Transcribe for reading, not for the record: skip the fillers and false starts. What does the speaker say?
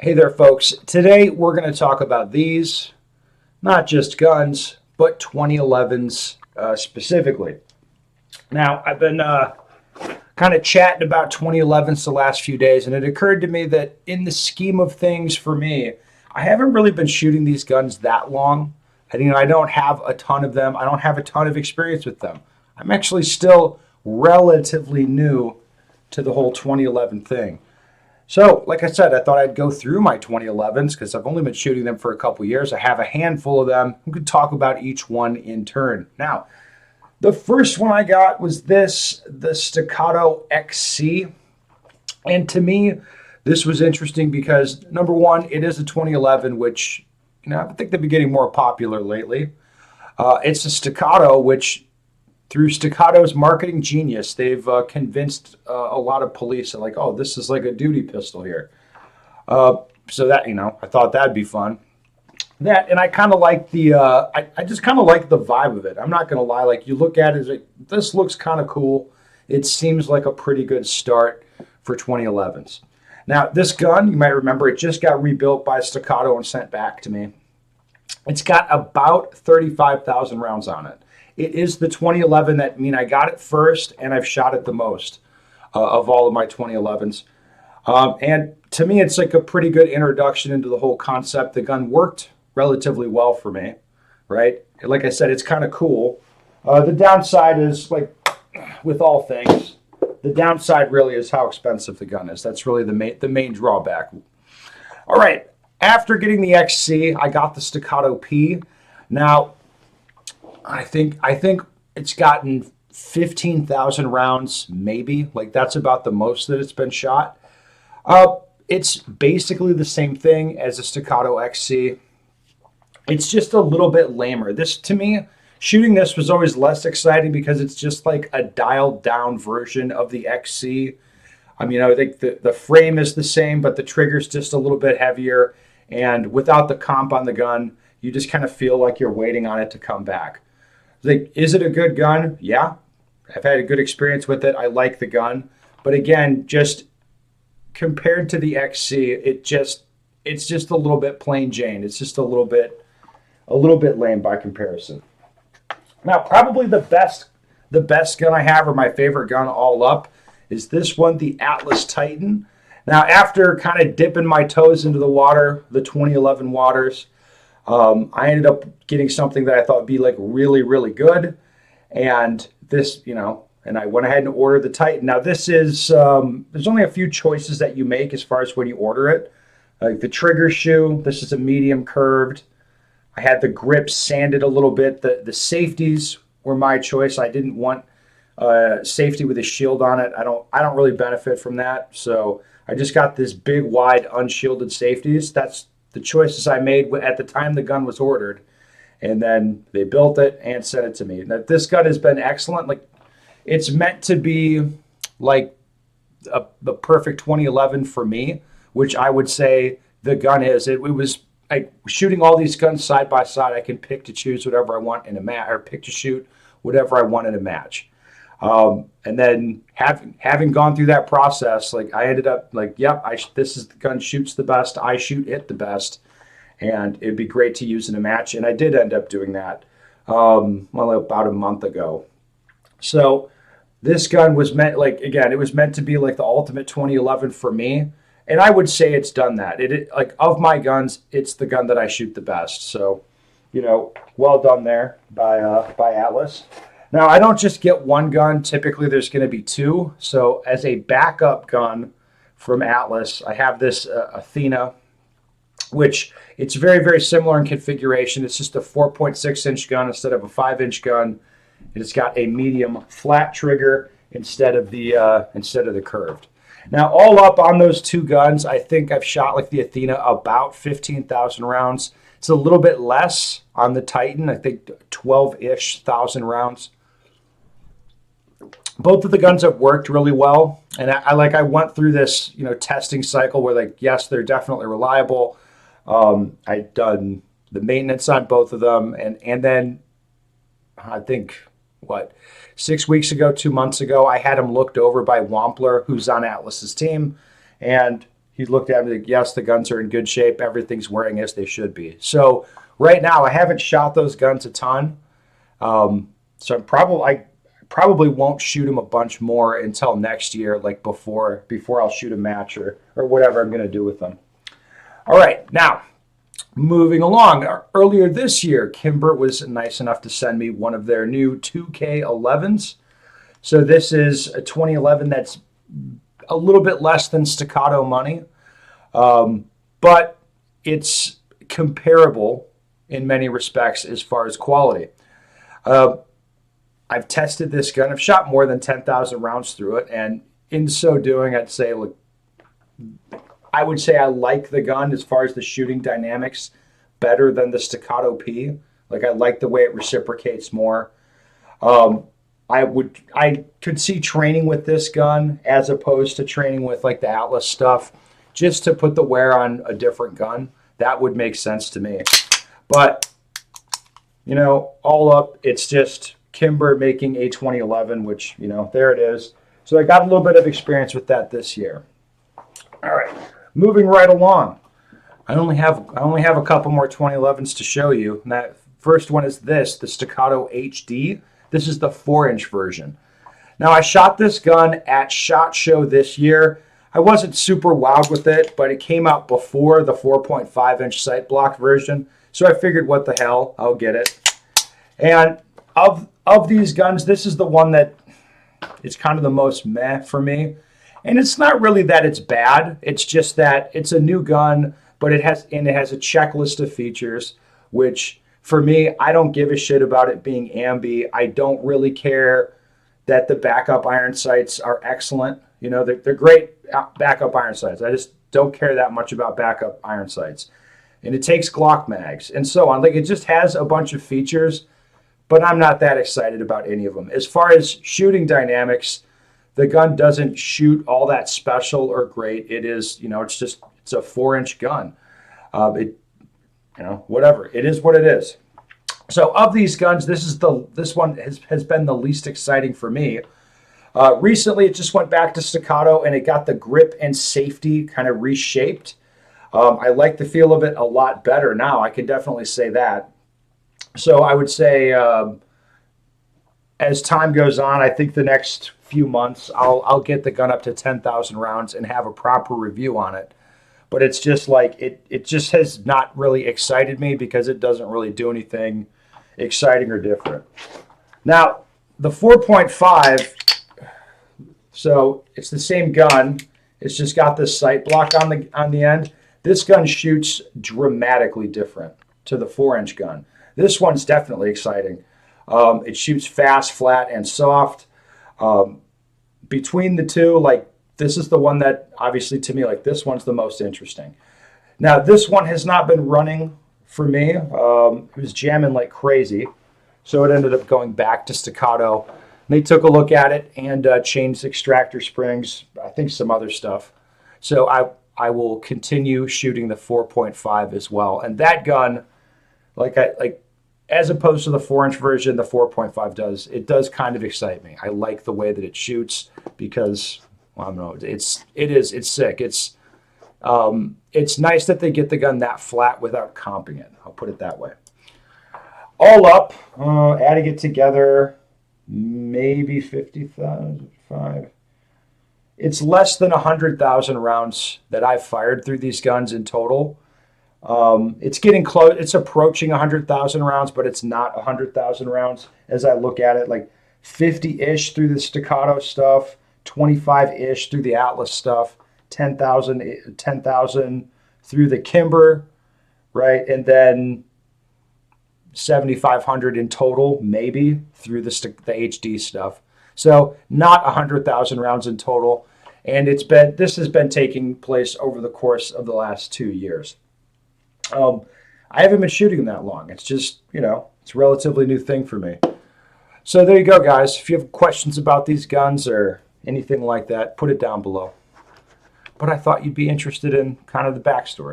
Hey there, folks. Today we're going to talk about these, not just guns, but 2011s specifically. Now, I've been kind of chatting about 2011s the last few days, and it occurred to me that in the scheme of things for me, I haven't really been shooting these guns that long. And, I don't have a ton of them. I don't have a ton of experience with them. I'm actually still relatively new to the whole 2011 thing. So, like I said, I thought I'd go through my 2011s because I've only been shooting them for a couple years. I have a handful of them. We could talk about each one in turn. Now, the first one I got was the Staccato XC. And to me, this was interesting because number one, it is a 2011, which, I think they've been getting more popular lately. It's a Staccato, which through Staccato's marketing genius, they've convinced a lot of police that like, oh, this is like a duty pistol here. So that, I thought that'd be fun. That, and I kind of like I just kind of like the vibe of it. I'm not going to lie. Like you look at it, like, this looks kind of cool. It seems like a pretty good start for 2011s. Now, this gun, you might remember, it just got rebuilt by Staccato and sent back to me. It's got about 35,000 rounds on it. It is the 2011 that I got it first and I've shot it the most of all of my 2011s. And to me, it's like a pretty good introduction into the whole concept. The gun worked relatively well for me, right? Like I said, it's kind of cool. The downside is like with all things, the downside really is how expensive the gun is. That's really the main drawback. All right. After getting the XC, I got the Staccato P. Now, I think it's gotten 15,000 rounds, maybe. Like that's about the most that it's been shot. It's basically the same thing as a Staccato XC. It's just a little bit lamer. This, to me, shooting this was always less exciting because it's just like a dialed down version of the XC. I think the frame is the same, but the trigger's just a little bit heavier. And without the comp on the gun, you just kind of feel like you're waiting on it to come back. Like, is it a good gun? Yeah. I've had a good experience with it. I like the gun. But again, just compared to the XC, it's just a little bit plain Jane. It's just a little bit lame by comparison. Now, probably the best gun I have, or my favorite gun all up, is this one, the Atlas Titan. Now, after kind of dipping my toes into the water, the 2011 waters, I ended up getting something that I thought would be like really, really good. And this, and I went ahead and ordered the Titan. Now, this is, there's only a few choices that you make as far as when you order it. Like the trigger shoe, this is a medium curved. I had the grip sanded a little bit. The safeties were my choice. I didn't want safety with a shield on it. I don't really benefit from that. So I just got this big, wide, unshielded safeties. That's the choices I made at the time the gun was ordered. And then they built it and sent it to me. Now, this gun has been excellent. Like, it's meant to be like the perfect 2011 for me, which I would say the gun is. It was like shooting all these guns side by side. I can pick to choose whatever I want in a match, or pick to shoot whatever I want in a match. And then having gone through that process, like I ended up like, yep, this is the gun shoots the best. I shoot it the best, and it'd be great to use in a match. And I did end up doing that, about a month ago. So this gun was meant, like, again, it was meant to be like the ultimate 2011 for me. And I would say it's done that. It like of my guns, it's the gun that I shoot the best. So, well done there by Atlas. Now, I don't just get one gun. Typically, there's going to be two. So as a backup gun from Atlas, I have this Athena, which it's very, very similar in configuration. It's just a 4.6-inch gun instead of a 5-inch gun. It's got a medium flat trigger instead of the curved. Now, all up on those two guns, I think I've shot like the Athena about 15,000 rounds. It's a little bit less on the Titan. I think 12-ish thousand rounds. Both of the guns have worked really well, and I went through this testing cycle where like yes, they're definitely reliable. I've done the maintenance on both of them, and then I think 6 weeks ago, 2 months ago, I had them looked over by Wampler, who's on Atlas's team, and he looked at me like, yes, the guns are in good shape. Everything's wearing as they should be. So right now, I haven't shot those guns a ton. So I probably won't shoot them a bunch more until next year, like before I'll shoot a match or whatever I'm going to do with them. All right, now moving along. Earlier this year, Kimber was nice enough to send me one of their new 2K11s. So this is a 2011 that's a little bit less than Staccato money, but it's comparable in many respects as far as quality. I've tested this gun. I've shot more than 10,000 rounds through it, and in so doing, I would say I like the gun as far as the shooting dynamics better than the Staccato P. Like, I like the way it reciprocates more. I could see training with this gun as opposed to training with like the Atlas stuff, just to put the wear on a different gun. That would make sense to me. But, you know, all up, it's just Kimber making a 2011, which, you know, there it is. So I got a little bit of experience with that this year. All right, moving right along. I only have a couple more 2011s to show you. And that first one is the Staccato HD. This is the 4-inch version. Now, I shot this gun at SHOT Show this year. I wasn't super wowed with it, but it came out before the 4.5-inch sight block version. So I figured, what the hell, I'll get it. And of these guns, this is the one that is kind of the most meh for me. And it's not really that it's bad. It's just that it's a new gun, but it has a checklist of features, which for me, I don't give a shit about it being ambi. I don't really care that the backup iron sights are excellent. You know, they're great backup iron sights. I just don't care that much about backup iron sights. And it takes Glock mags and so on. Like, it just has a bunch of features, but I'm not that excited about any of them. As far as shooting dynamics, the gun doesn't shoot all that special or great. It is, you know, it's a 4-inch gun. Whatever. It is what it is. So of these guns, this one has been the least exciting for me. Recently, it just went back to Staccato, and it got the grip and safety kind of reshaped. I like the feel of it a lot better now. I can definitely say that. So I would say, as time goes on, I think the next few months, I'll get the gun up to 10,000 rounds and have a proper review on it. But it's just like, it just has not really excited me because it doesn't really do anything exciting or different. Now, the 4.5, so it's the same gun. It's just got this sight block on the end. This gun shoots dramatically different to the 4-inch gun. This one's definitely exciting. It shoots fast, flat, and soft. Between the two, like, this is the one that, obviously, to me, like, this one's the most interesting. Now, this one has not been running for me. It was jamming like crazy. So it ended up going back to Staccato. And they took a look at it and changed extractor springs, I think some other stuff. So I will continue shooting the 4.5 as well. And that gun, as opposed to the 4-inch version, the 4.5 does kind of excite me. I like the way that it shoots because, well, I don't know, it's sick. It's nice that they get the gun that flat without comping it. I'll put it that way. All up, adding it together, maybe 50,000. It's less than 100,000 rounds that I've fired through these guns in total. It's getting close. It's approaching 100,000 rounds, but it's not 100,000 rounds as I look at it. Like 50-ish through the Staccato stuff, 25-ish through the Atlas stuff, 10,000 through the Kimber, right? And then 7,500 in total, maybe, through the HD stuff. So not 100,000 rounds in total. And this has been taking place over the course of the last 2 years. I haven't been shooting that long. It's just, it's a relatively new thing for me. So there you go, guys. If you have questions about these guns or anything like that, put it down below. But I thought you'd be interested in kind of the backstory.